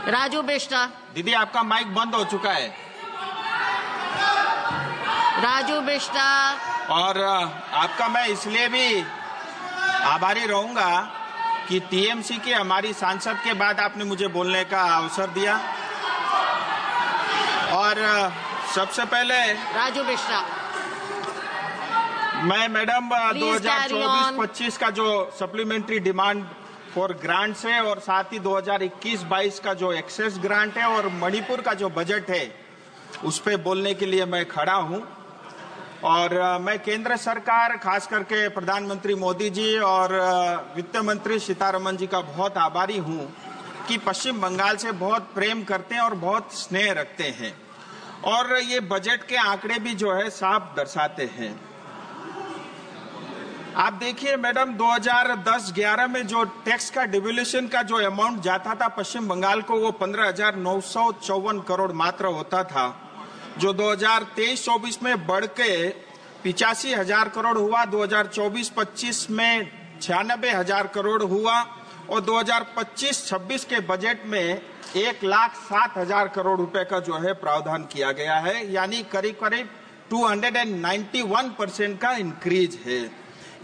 राजू बेस्टा। दीदी आपका माइक बंद हो चुका है। राजू बेस्टा। और आपका मैं इसलिए भी आभारी रहूंगा कि टीएमसी के हमारी सांसद के बाद आपने मुझे बोलने का अवसर दिया। और सबसे पहले राजू बेस्टा, मैं मैडम 2024-25 का जो सप्लीमेंट्री डिमांड फॉर ग्रांट्स है और साथ ही 2021-22 का जो एक्सेस ग्रांट है और मणिपुर का जो बजट है उस पे बोलने के लिए मैं खड़ा हूं। और मैं केंद्र सरकार, खास करके प्रधानमंत्री मोदी जी और वित्त मंत्री सीतारमण जी का बहुत आभारी हूं कि पश्चिम बंगाल से बहुत प्रेम करते हैं और बहुत स्नेह रखते हैं। और ये बजट के आंकड़े भी जो है साफ दर्शाते हैं। आप देखिए मैडम, 2010-11 में जो टैक्स का डिवोल्यूशन का जो अमाउंट जाता था पश्चिम बंगाल को, वो 15,954 करोड़ मात्र होता था, जो 2023-24 में बढ़ के 85,000 करोड़ हुआ, 2024-25 में 96,000 करोड़ हुआ और 2025-26 के बजट में 1,07,000 करोड़ रुपए का जो है प्रावधान किया गया है, यानी करीब करीब 291% का इंक्रीज है।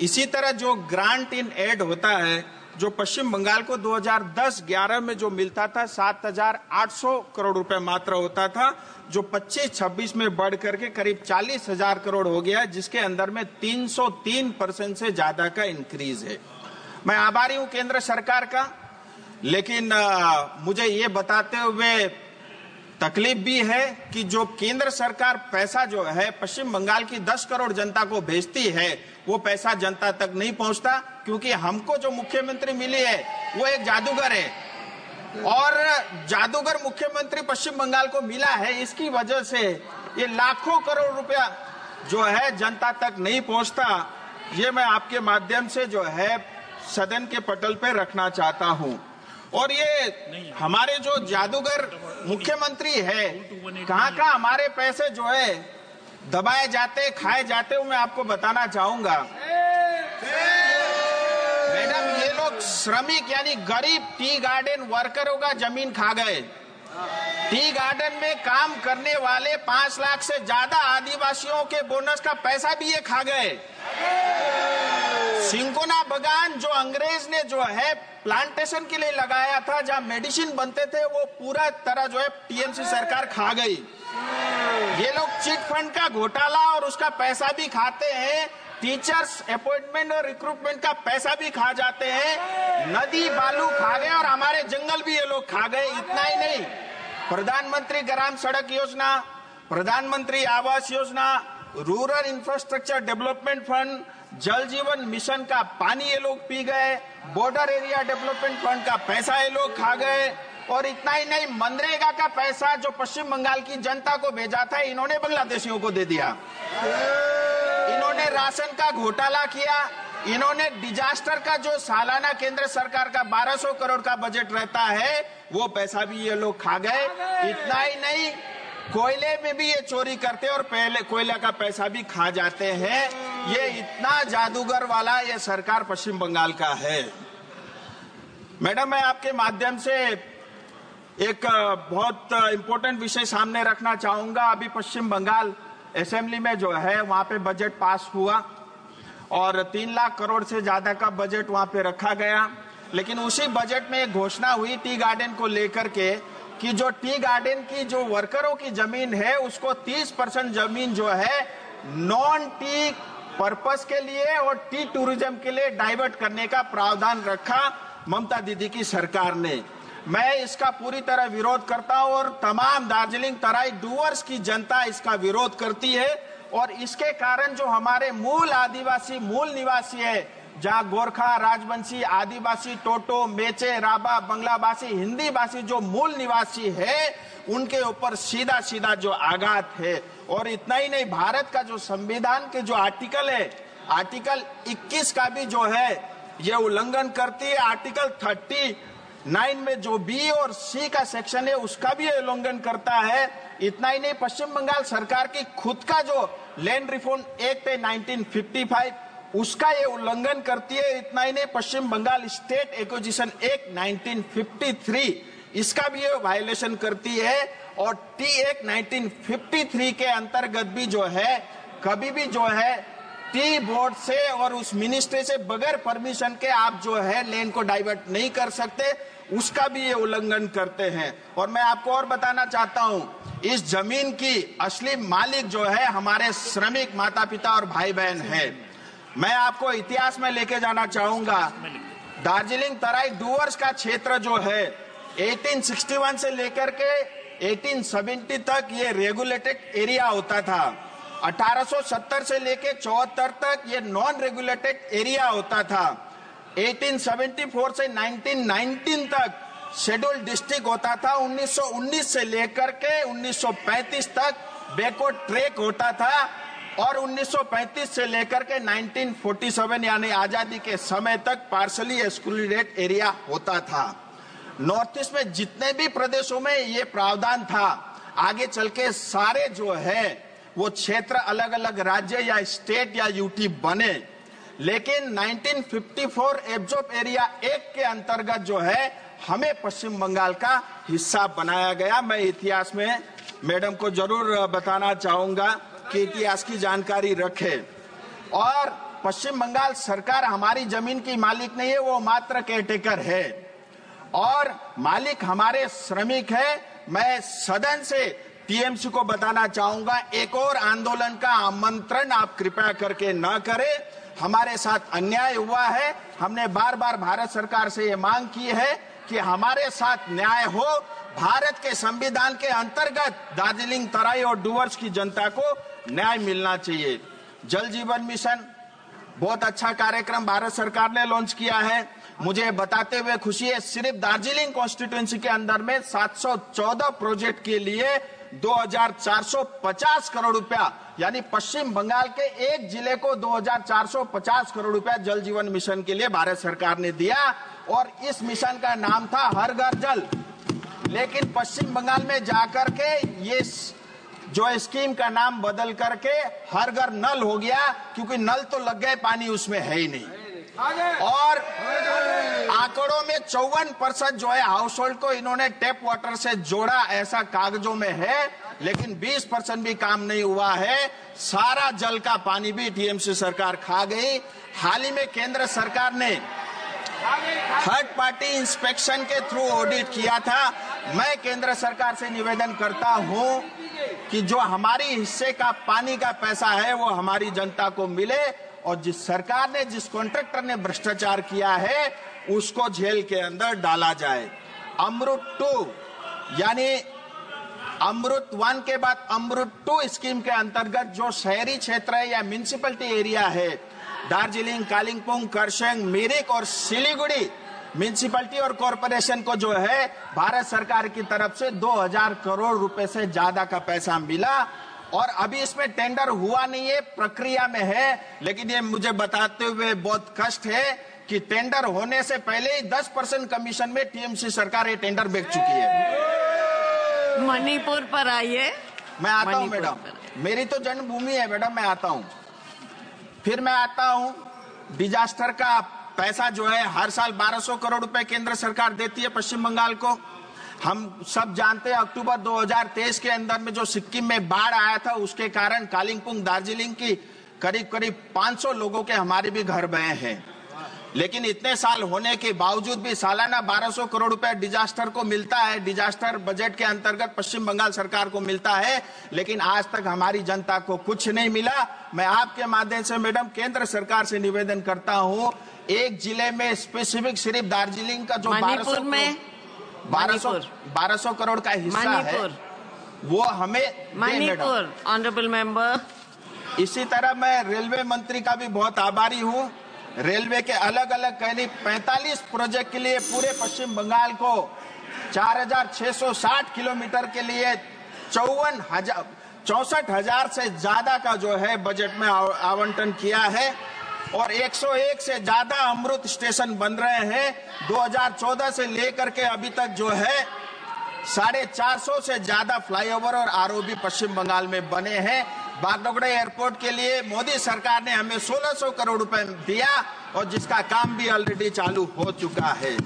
इसी तरह जो ग्रांट इन एड होता है, जो पश्चिम बंगाल को 2010-11 में जो मिलता था 7,800 करोड़ रुपए मात्र होता था, जो 25-26 में बढ़ करके करीब 40,000 करोड़ हो गया, जिसके अंदर में 303% से ज्यादा का इंक्रीज है। मैं आभारी हूं केंद्र सरकार का, लेकिन मुझे ये बताते हुए तकलीफ भी है कि जो केंद्र सरकार पैसा जो है पश्चिम बंगाल की 10 करोड़ जनता को भेजती है, वो पैसा जनता तक नहीं पहुंचता, क्योंकि हमको जो मुख्यमंत्री मिली है वो एक जादूगर है और जादूगर मुख्यमंत्री पश्चिम बंगाल को मिला है। इसकी वजह से ये लाखों करोड़ रुपया जो है जनता तक नहीं पहुंचता। ये मैं आपके माध्यम से जो है सदन के पटल पे रखना चाहता हूं। और ये हमारे जो जादूगर मुख्यमंत्री है, कहां हमारे पैसे जो है दबाए जाते, खाए जाते, वो मैं आपको बताना चाहूंगा। मैडम, ये लोग श्रमिक यानी गरीब टी गार्डन वर्करों का जमीन खा गए। टी गार्डन में काम करने वाले 5 लाख से ज्यादा आदिवासियों के बोनस का पैसा भी ये खा गए। सिंकोना बगान जो अंग्रेज ने जो है प्लांटेशन के लिए लगाया था, जहां मेडिसिन बनते थे, वो पूरा तरह जो है टीएमसी सरकार खा गई। ये लोग चिट फंड का घोटाला और उसका पैसा भी खाते हैं, टीचर्स अपॉइंटमेंट और रिक्रूटमेंट का पैसा भी खा जाते हैं, नदी बालू खा गए और हमारे जंगल भी ये लोग खा गए। इतना ही नहीं, प्रधानमंत्री ग्राम सड़क योजना, प्रधानमंत्री Awas Yojana, rural infrastructure development fund, जल जीवन मिशन का पानी ये लोग पी गए, बॉर्डर एरिया डेवलपमेंट फंड का पैसा ये लोग खा गए। और इतना ही नहीं, मनरेगा का पैसा जो पश्चिम बंगाल की जनता को भेजा था, इन्होंने बांग्लादेशियों को दे दिया। इन्होंने राशन का घोटाला किया। इन्होंने डिजास्टर का जो सालाना केंद्र सरकार का 1200 करोड़ का बजट रहता है, वो पैसा भी ये लोग खा गए। इतना ही नहीं, कोयले में भी ये चोरी करते और पहले कोयला का पैसा भी खा जाते हैं। ये इतना जादूगर वाला ये सरकार पश्चिम बंगाल का है। मैडम, मैं आपके माध्यम से एक बहुत इंपॉर्टेंट विषय सामने रखना चाहूंगा। अभी पश्चिम बंगाल असेंबली में जो है वहां पे बजट पास हुआ और 3 लाख करोड़ से ज्यादा का बजट वहां पे रखा गया। लेकिन उसी बजट में एक घोषणा हुई टी गार्डन को लेकर के कि जो टी गार्डन की जो वर्करों की जमीन है, उसको 30% जमीन जो है नॉन टी पर्पस के लिए और टी टूरिज्म के लिए डाइवर्ट करने का प्रावधान रखा ममता दीदी की सरकार ने। मैं इसका पूरी तरह विरोध करता हूं और तमाम दार्जिलिंग तराई डूवर्स की जनता इसका विरोध करती है। और इसके कारण जो हमारे मूल आदिवासी, मूल निवासी है, जहां गोरखा, राजवंशी, आदिवासी, टोटो, मेचे, राबा, बंगला भाषी, हिंदी भाषी जो मूल निवासी है, उनके ऊपर सीधा सीधा जो आघात है। और इतना ही नहीं, भारत का जो संविधान के जो आर्टिकल है, आर्टिकल 21 का भी जो है ये उल्लंघन करती है। आर्टिकल 39 में जो बी और सी का सेक्शन है, उसका भी उल्लंघन करता है। इतना ही नहीं, पश्चिम बंगाल सरकार की खुद का जो लैंड रिफॉर्म एक्ट है 1955, उसका ये उल्लंघन करती है। इतना ही नहीं, पश्चिम बंगाल स्टेट एक्विजिशन एक्ट 1953, इसका भी ये वायलेशन करती है। और टी एक्ट 1953 के अंतर्गत भी जो है कभी भी जो है टी बोर्ड से और उस मिनिस्ट्री से बगैर परमिशन के आप जो है लेन को डाइवर्ट नहीं कर सकते, उसका भी ये उल्लंघन करते हैं। और मैं आपको और बताना चाहता हूं, इस जमीन की असली मालिक जो है हमारे श्रमिक माता पिता और भाई बहन है। मैं आपको इतिहास में लेके जाना चाहूंगा। दार्जिलिंग तराई डूवर्स का क्षेत्र जो है 1861 से लेकर के 1870 तक ये रेगुलेटेड एरिया होता था। 1870 से लेकर 74 तक ये नॉन रेगुलेटेड एरिया होता था। 1874 से 1919 तक शेड्यूल्ड डिस्ट्रिक्ट होता था। 1919 से लेकर के 1935 तक बैकवर्ड ट्रैक होता था। और 1935 से लेकर के 1947 यानी आजादी के समय तक पार्शली एक्सक्लूडेड एरिया होता था। नॉर्थ ईस्ट में जितने भी प्रदेशों में ये प्रावधान था, आगे चल के सारे जो है वो क्षेत्र अलग अलग राज्य या स्टेट या यूटी बने। लेकिन 1954 एब्जॉर्ब एरिया एक्ट के अंतर्गत जो है हमें पश्चिम बंगाल का हिस्सा बनाया गया। मैं इतिहास में मैडम को जरूर बताना चाहूंगा कि इतिहास की जानकारी रखे। और पश्चिम बंगाल सरकार हमारी जमीन की मालिक नहीं है, वो मात्र केयरटेकर है और मालिक हमारे श्रमिक है। मैं सदन से टीएमसी को बताना चाहूंगा, एक और आंदोलन का आमंत्रण आप कृपया करके न करें। हमारे साथ अन्याय हुआ है। हमने बार बार भारत सरकार से ये मांग की है कि हमारे साथ न्याय हो। भारत के संविधान के अंतर्गत दार्जिलिंग तराई और डूवर्स की जनता को न्याय मिलना चाहिए। जल जीवन मिशन बहुत अच्छा कार्यक्रम भारत सरकार ने लॉन्च किया है। मुझे बताते हुए खुशी है, सिर्फ दार्जिलिंग कॉन्स्टिट्यूएंसी के अंदर में 714 प्रोजेक्ट के लिए 2450 करोड़ रुपया, यानी पश्चिम बंगाल के एक जिले को 2450 करोड़ रुपया जल जीवन मिशन के लिए भारत सरकार ने दिया। और इस मिशन का नाम था हर घर जल। लेकिन पश्चिम बंगाल में जाकर के ये जो स्कीम का नाम बदल करके हर घर नल हो गया, क्योंकि नल तो लग गए, पानी उसमें है ही नहीं। और आंकड़ों में 54% जो है हाउस होल्ड को इन्होंने टैप वाटर से जोड़ा, ऐसा कागजों में है। लेकिन 20% भी काम नहीं हुआ है। सारा जल का पानी भी टीएमसी सरकार खा गई। हाल ही में केंद्र सरकार ने थर्ड पार्टी इंस्पेक्शन के थ्रू ऑडिट किया था। मैं केंद्र सरकार से निवेदन करता हूं कि जो हमारी हिस्से का पानी का पैसा है वो हमारी जनता को मिले, और जिस सरकार ने, जिस कॉन्ट्रैक्टर ने भ्रष्टाचार किया है उसको जेल के अंदर डाला जाए। अमृत 2 यानी अमृत 1 के बाद अमृत 2 स्कीम के अंतर्गत जो शहरी क्षेत्र है या म्युनिसिपैलिटी एरिया है, दार्जिलिंग, कालिम्पोंग, करसंग, मिरिक और सिलीगुड़ी म्युनिसिपैलिटी और कॉरपोरेशन को जो है भारत सरकार की तरफ से 2000 करोड़ रुपए से ज्यादा का पैसा मिला। और अभी इसमें टेंडर हुआ नहीं है, प्रक्रिया में है। लेकिन ये मुझे बताते हुए बहुत कष्ट है कि टेंडर होने से पहले ही 10% कमीशन में टीएमसी सरकार ये टेंडर बेच चुकी है। मणिपुर पर आइए। मैं आता हूं मैडम, मेरी तो जन्मभूमि है मैडम, मैं आता हूं। फिर मैं आता हूं, डिजास्टर का पैसा जो है हर साल 1200 करोड़ रुपए केंद्र सरकार देती है पश्चिम बंगाल को। हम सब जानते हैं अक्टूबर 2023 के अंदर में जो सिक्किम में बाढ़ आया था, उसके कारण कालिम्पोंग, दार्जिलिंग की करीब करीब 500 लोगों के हमारे भी घर बहे हैं। लेकिन इतने साल होने के बावजूद भी सालाना 1200 करोड़ रुपए डिजास्टर को मिलता है। डिजास्टर बजट के अंतर्गत पश्चिम बंगाल सरकार को मिलता है, लेकिन आज तक हमारी जनता को कुछ नहीं मिला। मैं आपके माध्यम से मैडम केंद्र सरकार से निवेदन करता हूं, एक जिले में स्पेसिफिक सिर्फ दार्जिलिंग का जो 1200 करोड़ का हिस्सा है वो हमें मणिपुर। Honourable member. इसी तरह मैं रेलवे मंत्री का भी बहुत आभारी हूं। रेलवे के अलग अलग करीब 45 प्रोजेक्ट के लिए पूरे पश्चिम बंगाल को 4660 किलोमीटर के लिए 64,000 से ज्यादा का जो है बजट में आवंटन किया है। और 101 से ज्यादा अमृत स्टेशन बन रहे हैं। 2014 से लेकर के अभी तक जो है 450 से ज्यादा फ्लाईओवर और आरओबी पश्चिम बंगाल में बने हैं। बागडोगरा एयरपोर्ट के लिए मोदी सरकार ने हमें 1600 करोड़ रुपए दिया और जिसका काम भी ऑलरेडी चालू हो चुका है।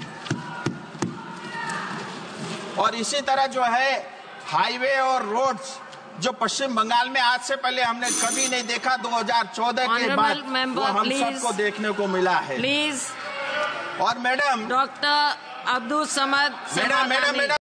और इसी तरह जो है हाईवे और रोड्स जो पश्चिम बंगाल में आज से पहले हमने कभी नहीं देखा, 2014 के बाद वो हम सबको देखने को मिला है। प्लीज। और madam doctor Abdul Samad. Madam